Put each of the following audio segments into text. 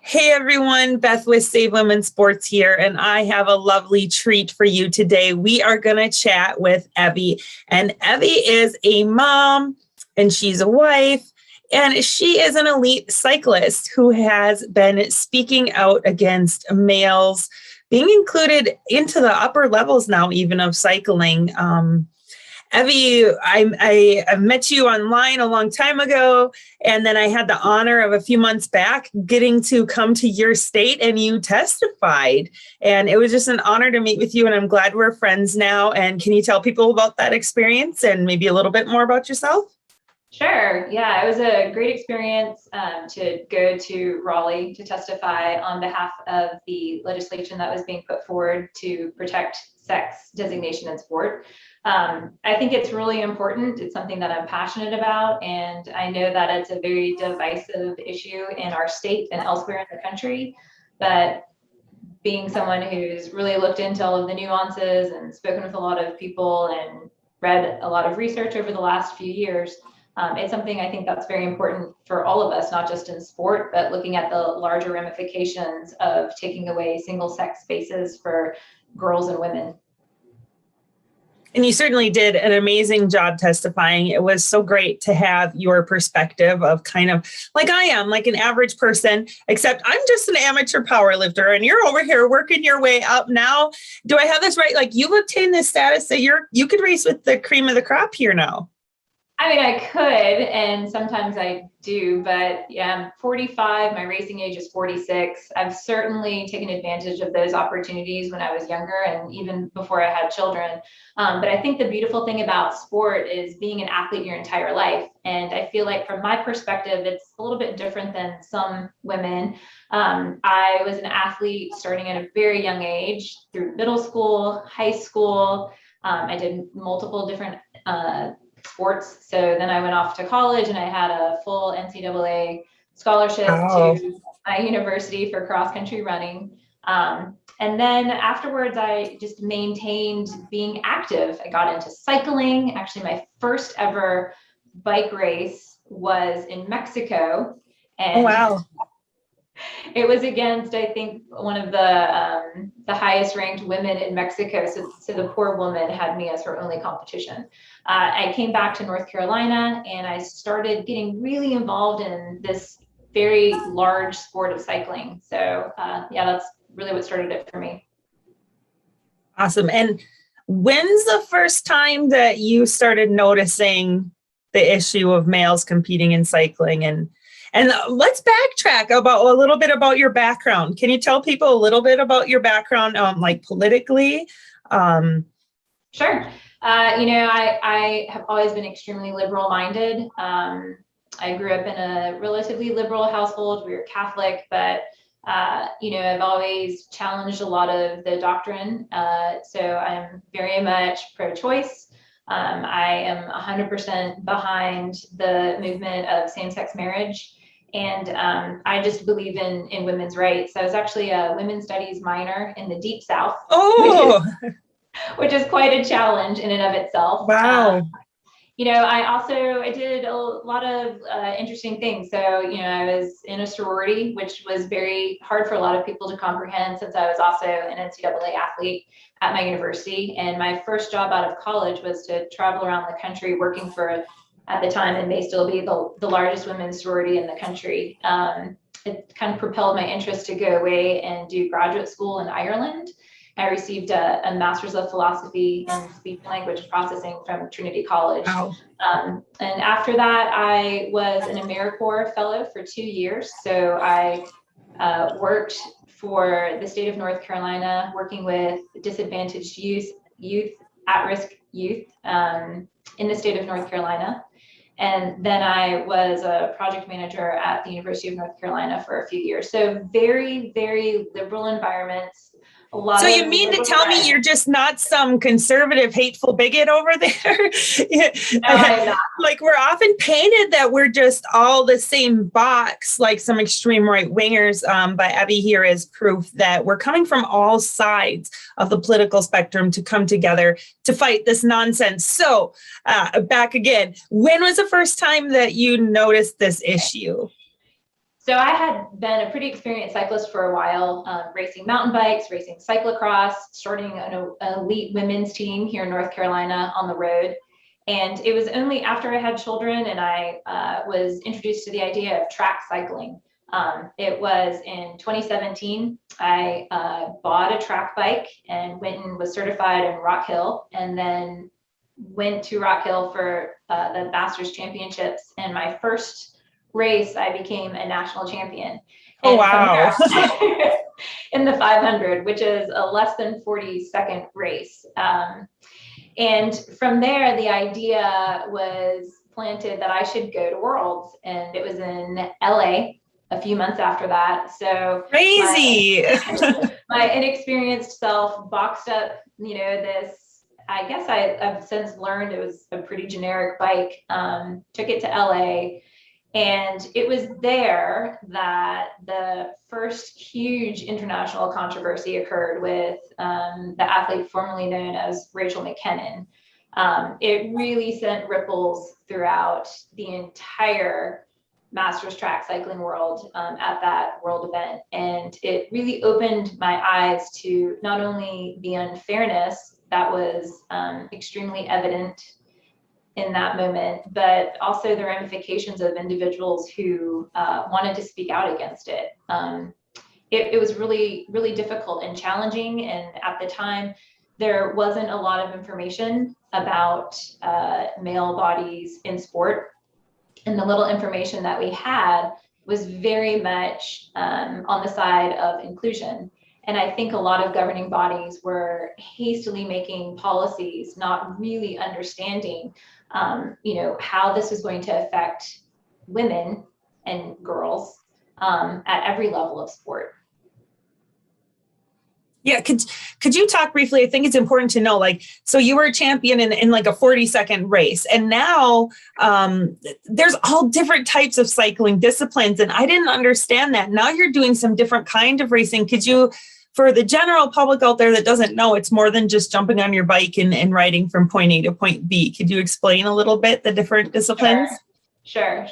Hey everyone, Beth with Save Women's Sports here, and I have a lovely treat for you today. We are going to chat with Evie, and Evie is a mom, and she's a wife, and she is an elite cyclist who has been speaking out against males being included into the upper levels now, even of cycling. Evie, I met you online a long time ago, and then I had the honor of a few months back getting to come to your state and you testified. And it was just an honor to meet with you, and I'm glad we're friends now. And can you tell people about that experience and maybe a little bit more about yourself? Sure. Yeah, it was a great experience to go to Raleigh to testify on behalf of the legislation that was being put forward to protect sex designation in sport. I think it's really important. It's something that I'm passionate about, and I know that it's a very divisive issue in our state and elsewhere in the country. But being someone who's really looked into all of the nuances and spoken with a lot of people and read a lot of research over the last few years, it's something I think that's very important for all of us, not just in sport, but looking at the larger ramifications of taking away single-sex spaces for girls and women. And you certainly did an amazing job testifying. It was so great to have your perspective of kind of like I am, like an average person, except I'm just an amateur power lifter and you're over here working your way up now. Do I have this right? Like you've obtained this status that you could race with the cream of the crop here now. I mean, I could, and sometimes I do, but yeah, I'm 45, my racing age is 46. I've certainly taken advantage of those opportunities when I was younger and even before I had children. But I think the beautiful thing about sport is being an athlete your entire life. And I feel like from my perspective, it's a little bit different than some women. I was an athlete starting at a very young age through middle school, high school. I did multiple different sports. So then I went off to college and I had a full NCAA scholarship to my university for cross country running. And then afterwards, I just maintained being active. I got into cycling. Actually, my first ever bike race was in Mexico. And wow. It was against, I think, one of the highest ranked women in Mexico. So the poor woman had me as her only competition. I came back to North Carolina and I started getting really involved in this very large sport of cycling. So yeah, that's really what started it for me. Awesome. And when's the first time that you started noticing the issue of males competing in cycling? And let's backtrack about a little bit about your background. Can you tell people a little bit about your background, like politically? Sure. I have always been extremely liberal minded. I grew up in a relatively liberal household. We were Catholic, but I've always challenged a lot of the doctrine. So I'm very much pro-choice. I am 100% behind the movement of same-sex marriage. And I just believe in women's rights. I was actually a women's studies minor in the Deep South. Oh, which is quite a challenge in and of itself. Wow. I did a lot of interesting things. So, I was in a sorority, which was very hard for a lot of people to comprehend since I was also an NCAA athlete at my university. And my first job out of college was to travel around the country working for, at the time, and may still be the largest women's sorority in the country. It kind of propelled my interest to go away and do graduate school in Ireland. I received a master's of philosophy in speech language processing from Trinity College. Wow. And after that, I was an AmeriCorps fellow for 2 years. So I worked for the state of North Carolina, working with disadvantaged youth, at-risk youth in the state of North Carolina. And then I was a project manager at the University of North Carolina for a few years. So very, very liberal environments. a lot So of you mean to liberal tell me friends. you're just not some conservative, hateful bigot over there? Yeah. No, I'm not. Like we're often painted that we're just all the same box, like some extreme right wingers. But Evie here is proof that we're coming from all sides of the political spectrum to come together to fight this nonsense. So back again, when was the first time that you noticed this issue? So I had been a pretty experienced cyclist for a while, racing mountain bikes, racing cyclocross, starting an elite women's team here in North Carolina on the road. And it was only after I had children and I was introduced to the idea of track cycling. It was in 2017. I bought a track bike and went and was certified in Rock Hill, and then went to Rock Hill for the Masters Championships. And my first race, I became a national champion. Oh, And wow. in the 500, which is a less than 40-second race. And from there, the idea was planted that I should go to Worlds, and it was in LA a few months after that. So Crazy. my inexperienced self boxed up, this, I guess I've since learned it was a pretty generic bike, took it to LA. And it was there that the first huge international controversy occurred with the athlete formerly known as Rachel Mckinnon. It really sent ripples throughout the entire Masters track cycling world at that world event. And it really opened my eyes to not only the unfairness that was extremely evident in that moment, but also the ramifications of individuals who wanted to speak out against it. It was really, really difficult and challenging. And at the time, there wasn't a lot of information about male bodies in sport. And the little information that we had was very much on the side of inclusion. And I think a lot of governing bodies were hastily making policies, not really understanding how this is going to affect women and girls at every level of sport. Yeah, could you talk briefly? I think it's important to know, like, so you were a champion in like a 40-second race, and now there's all different types of cycling disciplines, and I didn't understand that. Now you're doing some different kind of racing. Could you, for the general public out there that doesn't know, it's more than just jumping on your bike and riding from point A to point B. Could you explain a little bit the different disciplines? Sure.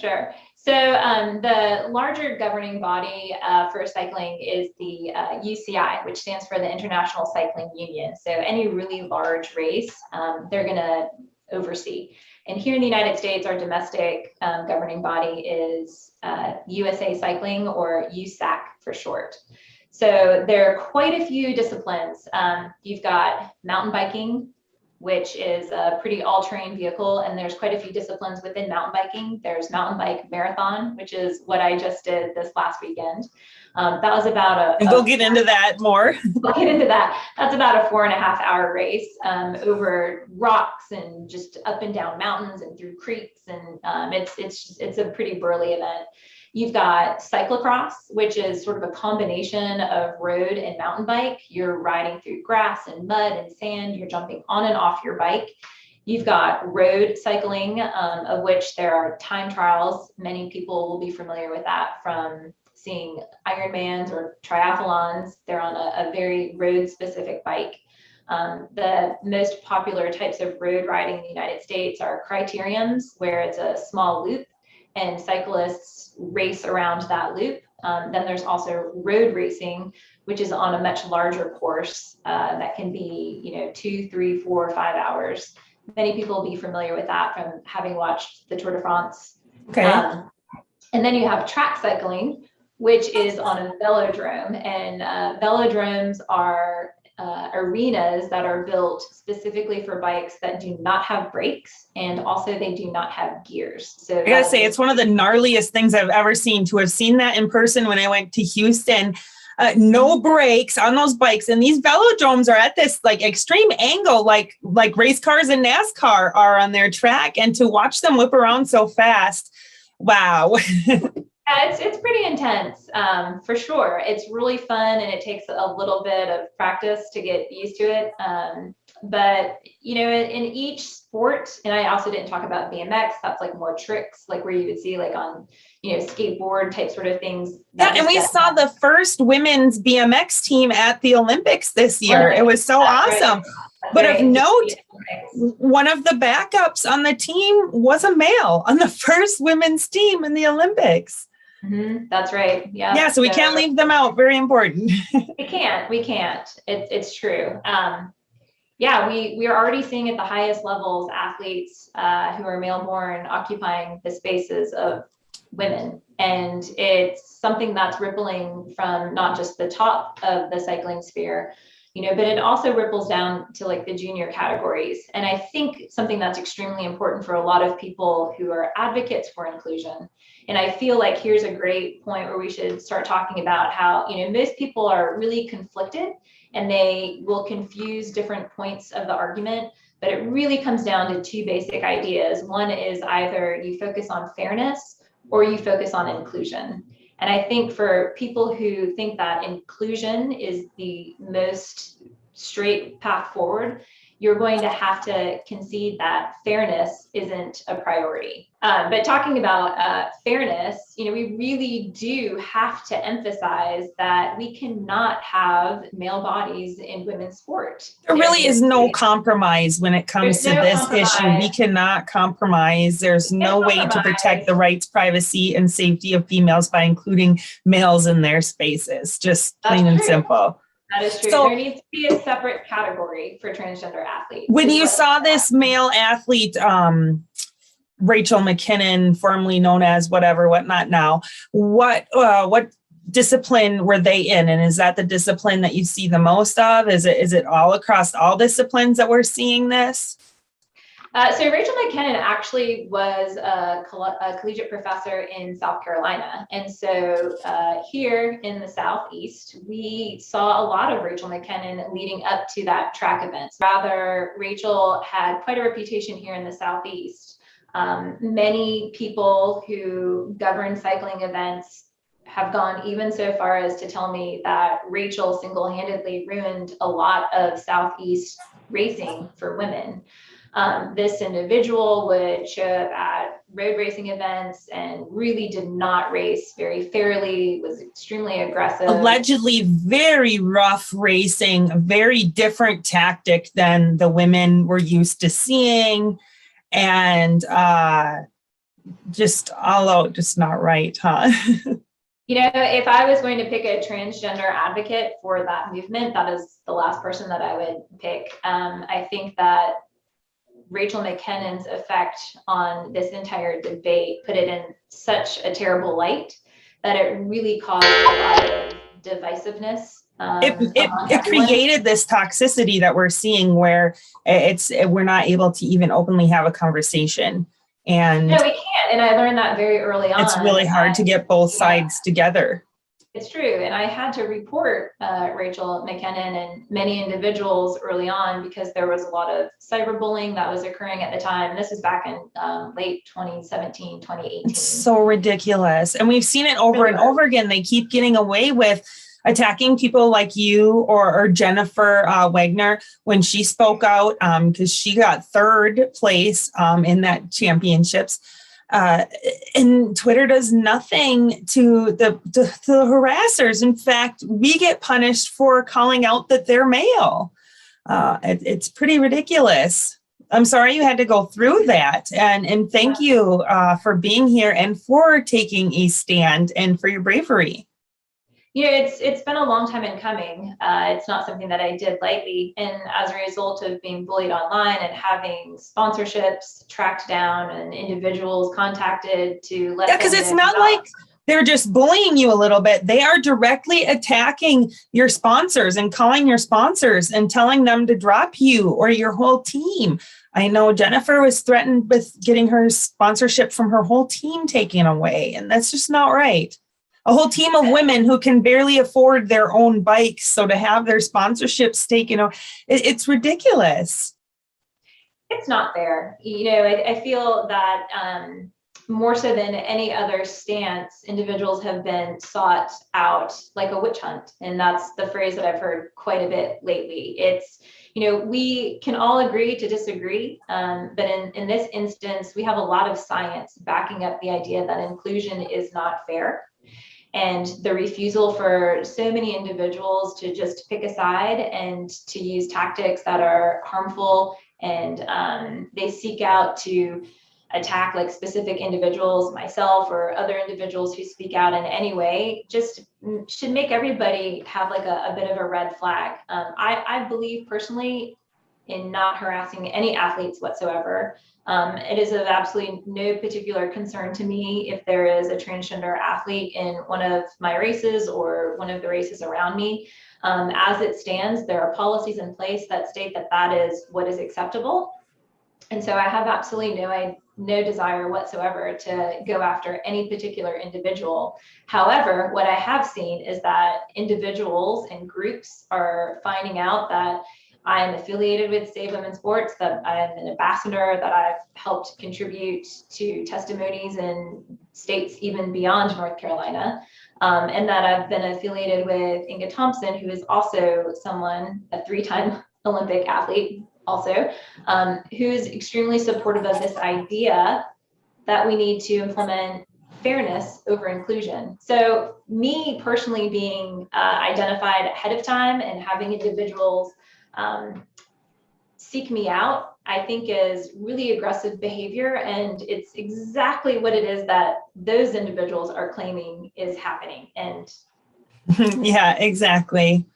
So the larger governing body for cycling is the UCI, which stands for the International Cycling Union. So any really large race, they're going to oversee. And here in the United States, our domestic governing body is USA Cycling, or USAC for short. So there are quite a few disciplines. You've got mountain biking, which is a pretty all-terrain vehicle, and there's quite a few disciplines within mountain biking. There's mountain bike marathon, which is what I just did this last weekend. That was about and we'll get into that more. We'll get into that. That's about a 4.5-hour race over rocks and just up and down mountains and through creeks, and it's a pretty burly event. You've got cyclocross, which is sort of a combination of road and mountain bike. You're riding through grass and mud and sand. You're jumping on and off your bike. You've got road cycling, of which there are time trials. Many people will be familiar with that from seeing Ironmans or triathlons. They're on a very road-specific bike. The most popular types of road riding in the United States are criteriums, where it's a small loop and cyclists race around that loop. Then there's also road racing, which is on a much larger course that can be, 2, 3, 4, 5 hours. Many people will be familiar with that from having watched the Tour de France. Okay. And then you have track cycling, which is on a velodrome, and velodromes are arenas that are built specifically for bikes that do not have brakes, and also they do not have gears. So I gotta say, it's one of the gnarliest things I've ever seen. To have seen that in person when I went to Houston, no brakes on those bikes, and these velodromes are at this like extreme angle, like race cars and NASCAR are on their track, and to watch them whip around so fast, wow. Yeah, it's pretty intense, for sure. It's really fun and it takes a little bit of practice to get used to it. But in each sport, and I also didn't talk about BMX, that's like more tricks, like where you would see like on, skateboard type sort of things. Yeah, and we saw the first women's BMX team at the Olympics this year. It was so awesome. But of note, one of the backups on the team was a male on the first women's team in the Olympics. Mm-hmm. That's right. Yeah. Yeah. So we can't leave them out. Very important. We can't. It's true. Yeah, we are already seeing at the highest levels athletes who are male born occupying the spaces of women. And it's something that's rippling from not just the top of the cycling sphere, but it also ripples down to like the junior categories. And I think something that's extremely important for a lot of people who are advocates for inclusion. And I feel like here's a great point where we should start talking about how, most people are really conflicted and they will confuse different points of the argument, but it really comes down to two basic ideas. One is either you focus on fairness or you focus on inclusion. And I think for people who think that inclusion is the most straight path forward, you're going to have to concede that fairness isn't a priority. But talking about fairness, we really do have to emphasize that we cannot have male bodies in women's sport. There really is no compromise when it comes to this issue. We cannot compromise. There's no way to protect the rights, privacy, and safety of females by including males in their spaces. Just plain and simple. That is true. So, there needs to be a separate category for transgender athletes. When you saw this male athlete, Rachel Mckinnon, formerly known as whatnot now, what discipline were they in? And is that the discipline that you see the most of? Is it all across all disciplines that we're seeing this? So Rachel Mckinnon actually was a collegiate professor in South Carolina. And so here in the Southeast, we saw a lot of Rachel Mckinnon leading up to that track event. Rather, Rachel had quite a reputation here in the Southeast. Many people who govern cycling events have gone even so far as to tell me that Rachel single-handedly ruined a lot of Southeast racing for women. This individual would show up at road racing events and really did not race very fairly, was extremely aggressive. Allegedly very rough racing, a very different tactic than the women were used to seeing. And just all out, just not right, huh? If I was going to pick a transgender advocate for that movement, that is the last person that I would pick. I think that Rachel McKinnon's effect on this entire debate put it in such a terrible light that it really caused a lot of divisiveness. It created this toxicity that we're seeing where we're not able to even openly have a conversation. And no, we can't. And I learned that very early on. It's really hard to get both sides together. It's true. And I had to report Rachel McKinnon and many individuals early on because there was a lot of cyberbullying that was occurring at the time. This was back in late 2017, 2018. It's so ridiculous. And we've seen it over and over again. They keep getting away with attacking people like you or Jennifer Wagner when she spoke out because she got third place in that championships. And Twitter does nothing to the harassers. In fact, we get punished for calling out that they're male. It's pretty ridiculous. I'm sorry you had to go through that. And thank you for being here and for taking a stand and for your bravery. It's been a long time in coming. It's not something that I did lightly. And as a result of being bullied online and having sponsorships tracked down and individuals contacted to let because it's not like they're just bullying you a little bit. They are directly attacking your sponsors and calling your sponsors and telling them to drop you or your whole team. I know Jennifer was threatened with getting her sponsorship from her whole team taken away, and that's just not right. A whole team of women who can barely afford their own bikes. So to have their sponsorships taken, it's ridiculous. It's not fair. I feel that more so than any other stance, individuals have been sought out like a witch hunt. And that's the phrase that I've heard quite a bit lately. It's, we can all agree to disagree, but in this instance, we have a lot of science backing up the idea that inclusion is not fair. And the refusal for so many individuals to just pick a side and to use tactics that are harmful, and they seek out to attack like specific individuals, myself or other individuals who speak out in any way, just should make everybody have like a bit of a red flag. I believe personally in not harassing any athletes whatsoever. It is of absolutely no particular concern to me if there is a transgender athlete in one of my races or one of the races around me. As it stands, there are policies in place that state that that is what is acceptable. And so I have absolutely no desire whatsoever to go after any particular individual. However, what I have seen is that individuals and groups are finding out that I'm affiliated with Save Women's Sports, that I'm an ambassador, that I've helped contribute to testimonies in states even beyond North Carolina, and that I've been affiliated with Inga Thompson, who is also a 3-time Olympic athlete also, who's extremely supportive of this idea that we need to implement fairness over inclusion. So me personally being identified ahead of time and having individuals seek me out, I think is really aggressive behavior, and it's exactly what it is that those individuals are claiming is happening. And yeah, exactly.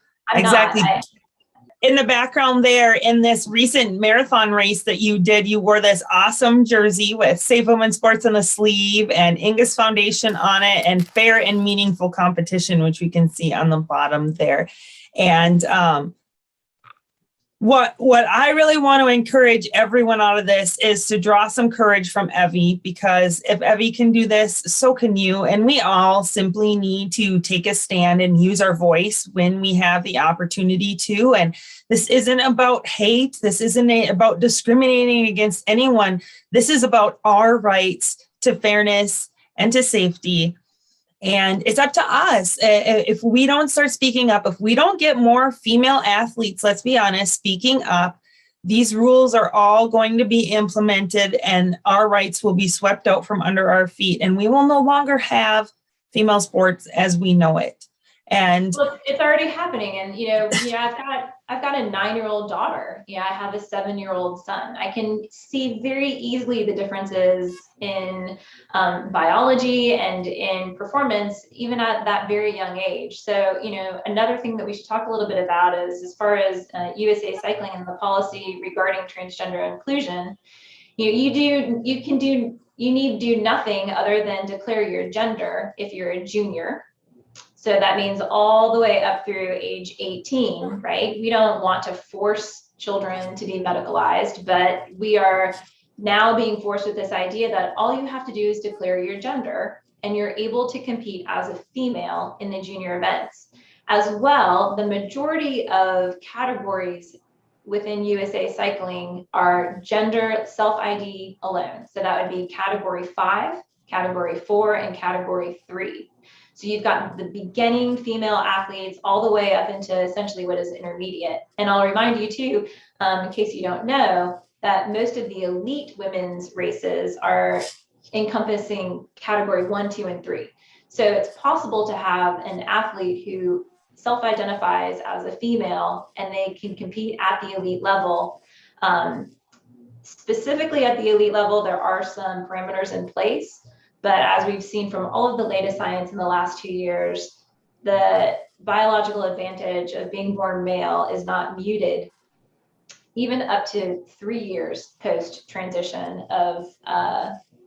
In the background there, in this recent marathon race that you did, you wore this awesome jersey with Save Women's Sports on the sleeve and Inga's Foundation on it, and fair and meaningful competition, which we can see on the bottom there. And what I really want to encourage everyone out of this is to draw some courage from Evie, because if Evie can do this, so can you. And we all simply need to take a stand and use our voice when we have the opportunity to. And this isn't about hate. This isn't about discriminating against anyone. This is about our rights to fairness and to safety. And it's up to us. If we don't start speaking up, if we don't get more female athletes, let's be honest, speaking up, these rules are all going to be implemented and our rights will be swept out from under our feet. And we will no longer have female sports as we know it. And well, it's already happening. And, I've got a 9-year-old daughter. I have a 7-year-old son. I can see very easily the differences in biology and in performance, even at that very young age. So, another thing that we should talk a little bit about is, as far as USA Cycling and the policy regarding transgender inclusion, you need do nothing other than declare your gender if you're a junior. So that means all the way up through age 18, right? We don't want to force children to be medicalized, but we are now being forced with this idea that all you have to do is declare your gender and you're able to compete as a female in the junior events. As well, the majority of categories within USA Cycling are gender self-ID alone. So that would be category 5, category 4, and category 3. So you've got the beginning female athletes all the way up into essentially what is intermediate. And I'll remind you too, in case you don't know, that most of the elite women's races are encompassing category 1, 2, and 3. So it's possible to have an athlete who self-identifies as a female and they can compete at the elite level. Specifically at the elite level, there are some parameters in place. But as we've seen from all of the latest science in the last 2 years, the biological advantage of being born male is not muted, even up to 3 years post-transition of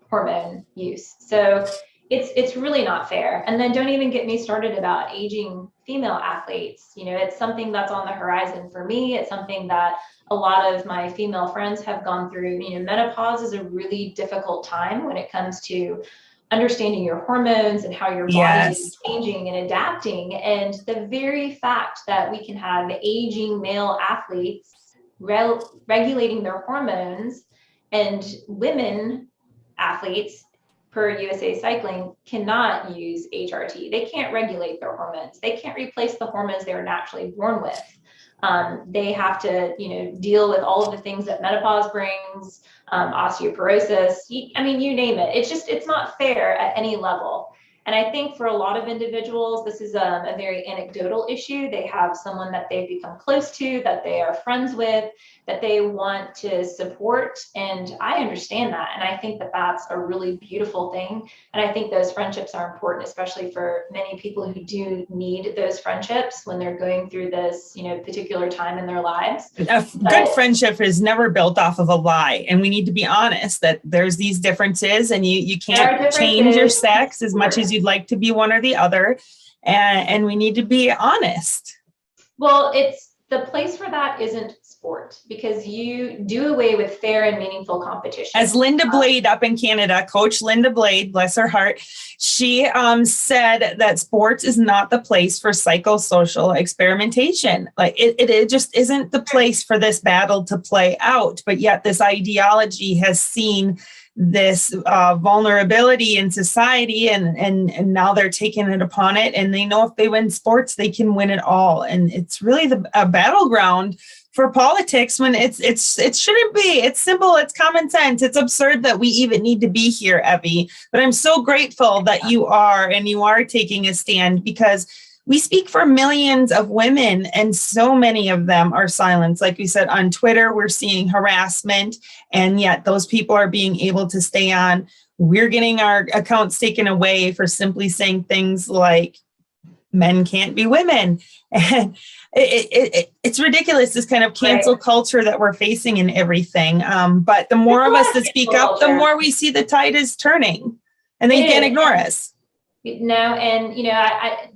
hormone use. So it's really not fair. And then don't even get me started about aging female athletes. It's something that's on the horizon for me. It's something that a lot of my female friends have gone through. Menopause is a really difficult time when it comes to understanding your hormones and how your body is changing and adapting. And the very fact that we can have aging male athletes regulating their hormones and women athletes per USA Cycling, cannot use HRT. They can't regulate their hormones. They can't replace the hormones they were naturally born with. They have to, deal with all of the things that menopause brings, osteoporosis. I mean, you name it. It's not fair at any level. And I think for a lot of individuals, this is a very anecdotal issue. They have someone that they've become close to, that they are friends with, that they want to support. And I understand that. And I think that that's a really beautiful thing. And I think those friendships are important, especially for many people who do need those friendships when they're going through this, particular time in their lives. Good friendship is never built off of a lie. And we need to be honest that there's these differences, and you can't change your sex as much as you'd like to be one or the other. And we need to be honest. Well, the place for that isn't sport, because you do away with fair and meaningful competition. As Linda Blade up in Canada, Coach Linda Blade, bless her heart, she said that sports is not the place for psychosocial experimentation. Like it just isn't the place for this battle to play out. But yet this ideology has seen this vulnerability in society, and now they're taking it upon it, and they know if they win sports, they can win it all. And it's really a battleground for politics when it shouldn't be. It's simple. It's common sense. It's absurd that we even need to be here, Evie. But I'm so grateful that you are taking a stand, because we speak for millions of women, and so many of them are silenced. Like we said, on Twitter, we're seeing harassment, and yet those people are being able to stay on. We're getting our accounts taken away for simply saying things like men can't be women. And it's ridiculous, this kind of cancel culture that we're facing in everything. But the more of us that speak up, the more we see the tide is turning, and they can't ignore us. No, and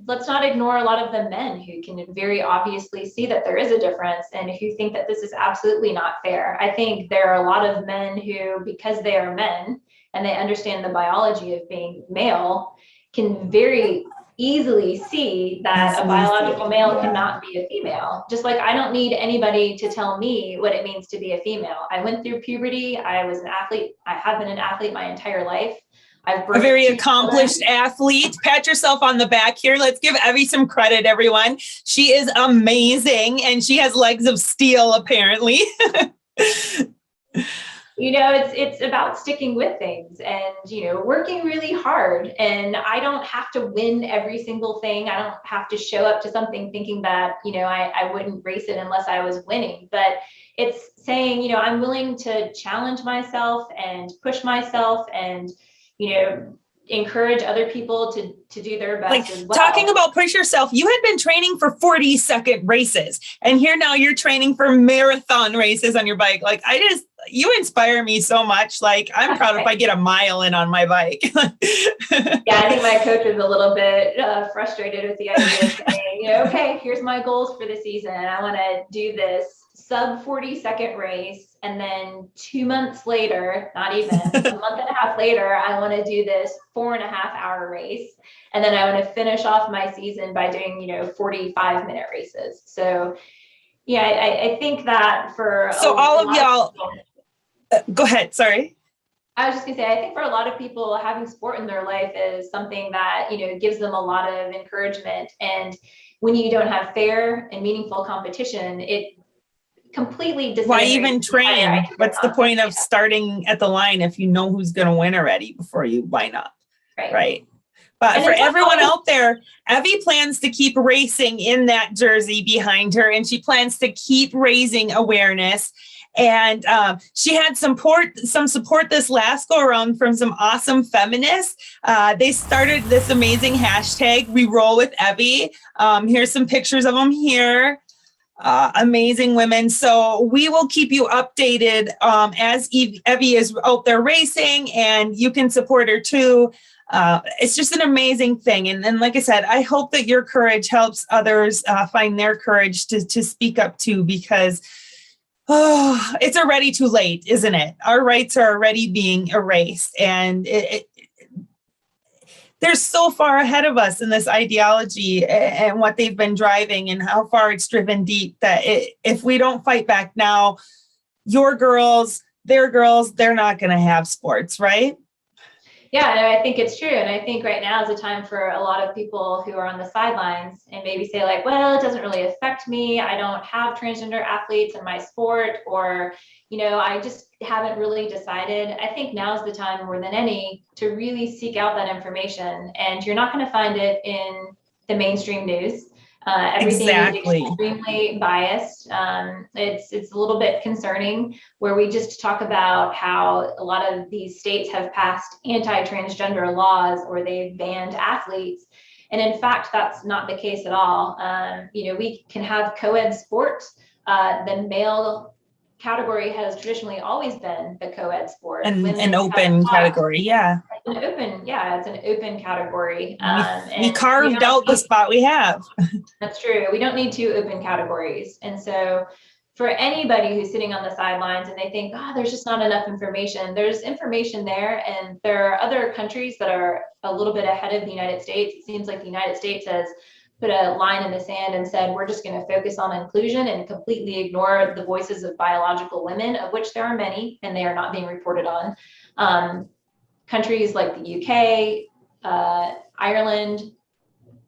let's not ignore a lot of the men who can very obviously see that there is a difference, and who think that this is absolutely not fair. I think there are a lot of men who, because they are men and they understand the biology of being male, can very easily see that a biological male cannot be a female. Just like I don't need anybody to tell me what it means to be a female. I went through puberty. I was an athlete. I have been an athlete my entire life. A very accomplished athlete. Pat yourself on the back here. Let's give Evie some credit, everyone. She is amazing, and she has legs of steel, apparently. It's about sticking with things and, working really hard. And I don't have to win every single thing. I don't have to show up to something thinking that, I wouldn't race it unless I was winning. But it's saying, I'm willing to challenge myself and push myself and, encourage other people to do their best as well. Talking about push yourself, you had been training for 40-second races, and here now you're training for marathon races on your bike. You inspire me so much. I'm proud if I get a mile in on my bike. Yeah, I think my coach was a little bit frustrated with the idea of saying, okay, here's my goals for the season. I want to do this sub 40-second race, and then 2 months later, not even a month and a half later, I want to do this 4.5-hour race, and then I want to finish off my season by doing 45-minute races. So yeah, I think that for all of y'all go ahead, sorry. I was just gonna say, I think for a lot of people, having sport in their life is something that gives them a lot of encouragement. And when you don't have fair and meaningful competition, it completely disintegrates. Why even train? What's the point of starting at the line if you know who's going to win already before you line up? Right. But for everyone out there, Evie plans to keep racing in that jersey behind her, and she plans to keep raising awareness. And she had some support this last go around from some awesome feminists. They started this amazing hashtag, We Roll with Evie. Here's some pictures of them here. Amazing women. So we will keep you updated as Evie is out there racing, and you can support her too. It's just an amazing thing. And like I said, I hope that your courage helps others find their courage to speak up too, because it's already too late, isn't it? Our rights are already being erased, and they're so far ahead of us in this ideology and what they've been driving and how far it's driven deep, that if we don't fight back now, your girls, their girls, they're not going to have sports, right? Yeah, and I think it's true. And I think right now is a time for a lot of people who are on the sidelines and maybe say like, well, it doesn't really affect me. I don't have transgender athletes in my sport, or, I just haven't really decided. I think now is the time more than any to really seek out that information. And you're not going to find it in the mainstream news. Everything is Exactly. extremely biased. It's a little bit concerning, where we just talk about how a lot of these states have passed anti-transgender laws or they've banned athletes. And in fact, that's not the case at all. We can have co-ed sports. The male category has traditionally always been the co-ed sport. An open category. Yeah. It's an open category. We carved out the spot we have. That's true. We don't need two open categories. And so for anybody who's sitting on the sidelines and they think, there's just not enough information, there's information there. And there are other countries that are a little bit ahead of the United States. It seems like the United States has put a line in the sand and said, we're just going to focus on inclusion and completely ignore the voices of biological women, of which there are many, and they are not being reported on. Countries like the UK, Ireland,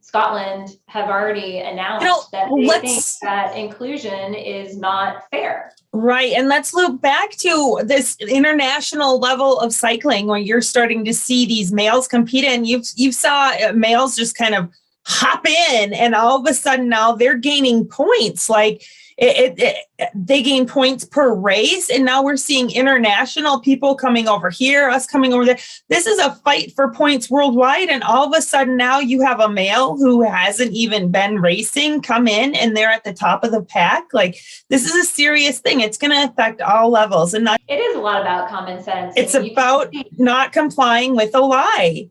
Scotland have already announced that they think that inclusion is not fair. Right. And let's loop back to this international level of cycling where you're starting to see these males compete, and you saw males just kind of hop in, and all of a sudden now they're gaining points. Like they gain points per race, and now we're seeing international people coming over here, us coming over there. This is a fight for points worldwide, and all of a sudden now you have a male who hasn't even been racing come in, and they're at the top of the pack. Like, this is a serious thing. It's going to affect all levels, and it is a lot about common sense. It's about not complying with a lie.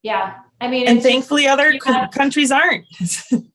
Yeah. I mean, and thankfully other countries aren't.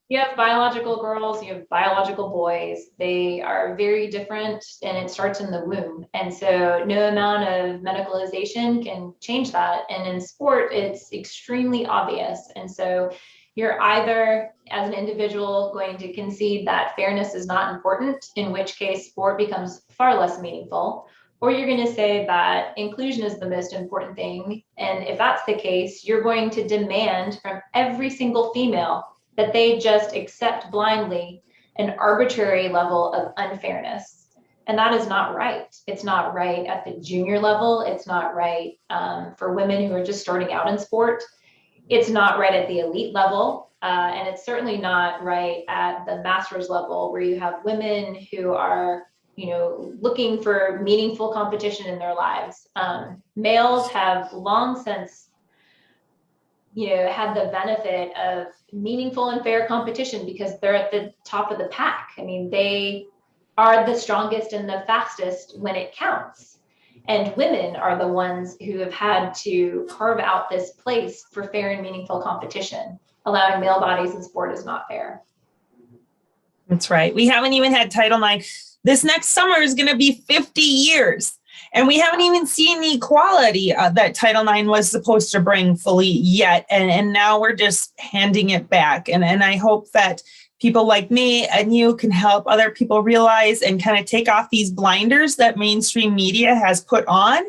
You have biological girls, you have biological boys. They are very different, and it starts in the womb. And so no amount of medicalization can change that. And in sport, it's extremely obvious. And so you're either, as an individual, going to concede that fairness is not important, in which case sport becomes far less meaningful, or you're going to say that inclusion is the most important thing. And if that's the case, you're going to demand from every single female that they just accept blindly an arbitrary level of unfairness. And that is not right. It's not right at the junior level. It's not right for women who are just starting out in sport. It's not right at the elite level. And it's certainly not right at the master's level, where you have women who are looking for meaningful competition in their lives. Males have long since, had the benefit of meaningful and fair competition because they're at the top of the pack. I mean, they are the strongest and the fastest when it counts. And women are the ones who have had to carve out this place for fair and meaningful competition. Allowing male bodies in sport is not fair. That's right. We haven't even had Title IX. This next summer is going to be 50 years. And we haven't even seen the equality that Title IX was supposed to bring fully yet. And now we're just handing it back. And I hope that people like me and you can help other people realize and kind of take off these blinders that mainstream media has put on,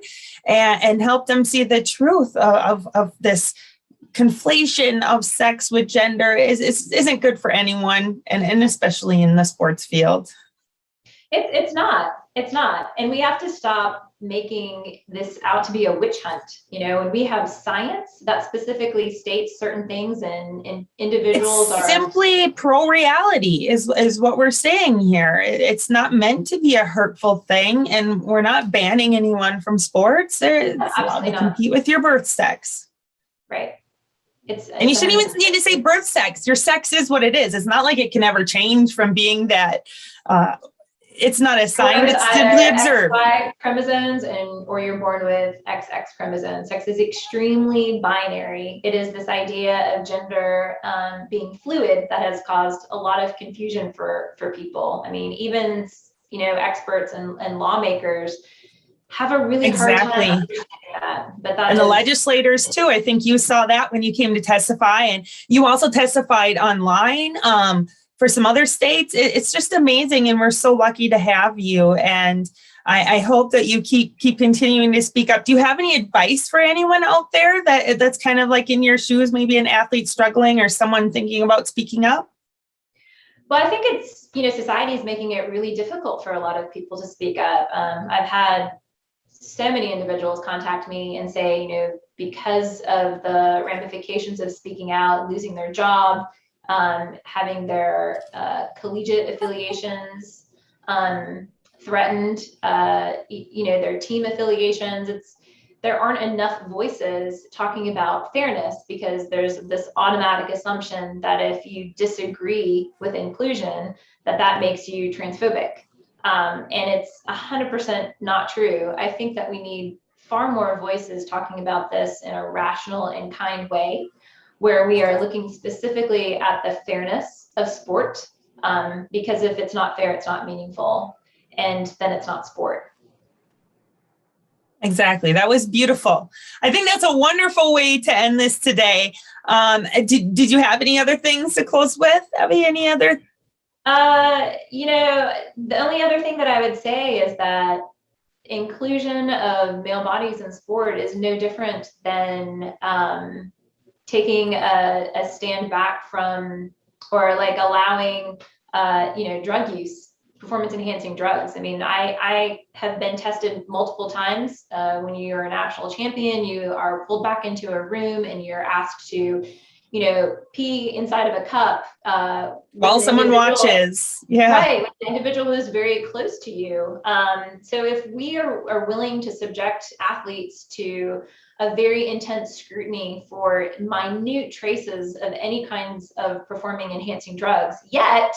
and help them see the truth of this conflation of sex with gender isn't good for anyone, and especially in the sports field. It's not. And we have to stop making this out to be a witch hunt. When we have science that specifically states certain things, and individuals are simply pro-reality is what we're saying here. It's not meant to be a hurtful thing, and we're not banning anyone from sports. They're allowed to compete with your birth sex. Right. And you shouldn't even need to say birth sex. Your sex is what it is. It's not like it can ever change from being that. It's not a sign. It's simply observed. XY chromosomes, or you're born with XX chromosomes. Sex is extremely binary. It is this idea of gender being fluid that has caused a lot of confusion for people. I mean, even experts and lawmakers have a really hard time understanding that. And the legislators too. I think you saw that when you came to testify, and you also testified online. for some other states. It's just amazing. And we're so lucky to have you. And I hope that you keep continuing to speak up. Do you have any advice for anyone out there that's kind of like in your shoes, maybe an athlete struggling or someone thinking about speaking up? Well, I think it's, society is making it really difficult for a lot of people to speak up. I've had so many individuals contact me and say, because of the ramifications of speaking out, losing their job, having their collegiate affiliations threatened, their team affiliations. There aren't enough voices talking about fairness because there's this automatic assumption that if you disagree with inclusion, that makes you transphobic. And it's 100% not true. I think that we need far more voices talking about this in a rational and kind way, where we are looking specifically at the fairness of sport, because if it's not fair, it's not meaningful, and then it's not sport. Exactly. That was beautiful. I think that's a wonderful way to end this today. Did you have any other things to close with, Evie? Any other? The only other thing that I would say is that inclusion of male bodies in sport is no different than taking a stand back from, or like allowing, drug use, performance enhancing drugs. I mean, I have been tested multiple times. When you're a national champion, you are pulled back into a room and you're asked to, pee inside of a cup. While someone watches. Yeah. Right. With the individual who is very close to you. So if we are willing to subject athletes to a very intense scrutiny for minute traces of any kinds of performing enhancing drugs, yet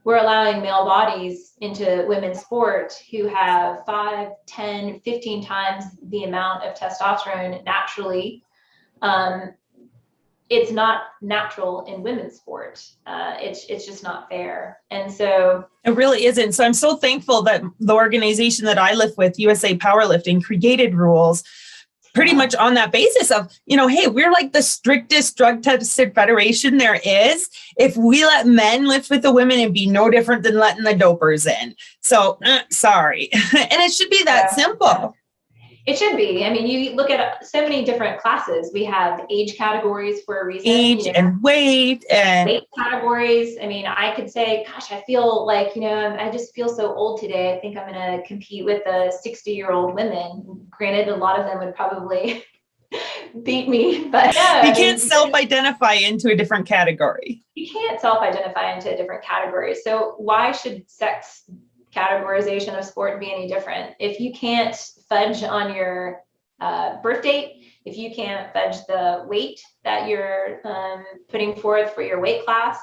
we're allowing male bodies into women's sport who have 5, 10, 15 times the amount of testosterone naturally, it's not natural in women's sport. It's just not fair. And so it really isn't. So I'm so thankful that the organization that I live with, USA Powerlifting, created rules pretty much on that basis of, hey, we're like the strictest drug tested federation there is. If we let men lift with the women, it'd be no different than letting the dopers in. So sorry. And it should be that simple. It should be. I mean, you look at so many different classes. We have age categories for a reason. Age and weight and weight categories. I mean, I could say, gosh, I feel like, I just feel so old today. I think I'm going to compete with the 60-year-old women. Granted, a lot of them would probably beat me, but you can't self-identify into a different category. You can't self-identify into a different category. So why should sex categorization of sport be any different? If you can't fudge on your birth date, if you can't fudge the weight that you're putting forth for your weight class,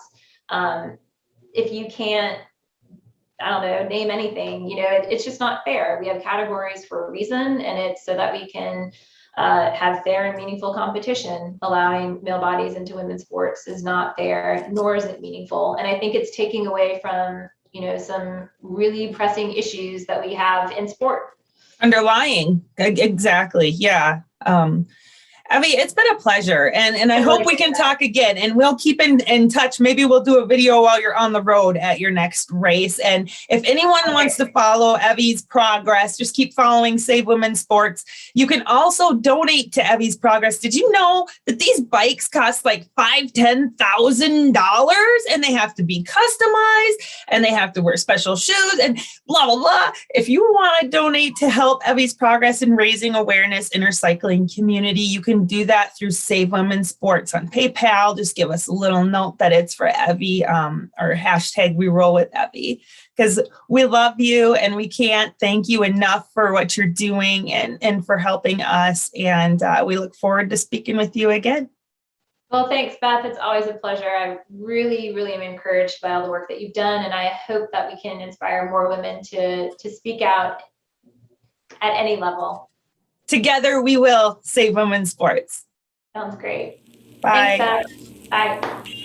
if you can't, name anything, it's just not fair. We have categories for a reason, and it's so that we can have fair and meaningful competition. Allowing male bodies into women's sports is not fair, nor is it meaningful. And I think it's taking away from some really pressing issues that we have in sport. Underlying. Exactly. Yeah. Evie, it's been a pleasure. And I hope we can talk again, and we'll keep in touch. Maybe we'll do a video while you're on the road at your next race. And if anyone wants to follow Evie's progress, just keep following Save Women's Sports. You can also donate to Evie's progress. Did you know that these bikes cost like $5,000-$10 and they have to be customized and they have to wear special shoes and blah, blah, blah. If you want to donate to help Evie's progress in raising awareness in her cycling community, you can do that through Save Women's Sports on PayPal. Just give us a little note that it's for Evie, or hashtag We Roll with Evie, because we love you and we can't thank you enough for what you're doing and for helping us. And we look forward to speaking with you again. Well, thanks, Beth. It's always a pleasure. I really, really am encouraged by all the work that you've done, and I hope that we can inspire more women to speak out at any level. Together we will save women's sports. Sounds great. Bye. Thanks, Beth. Bye.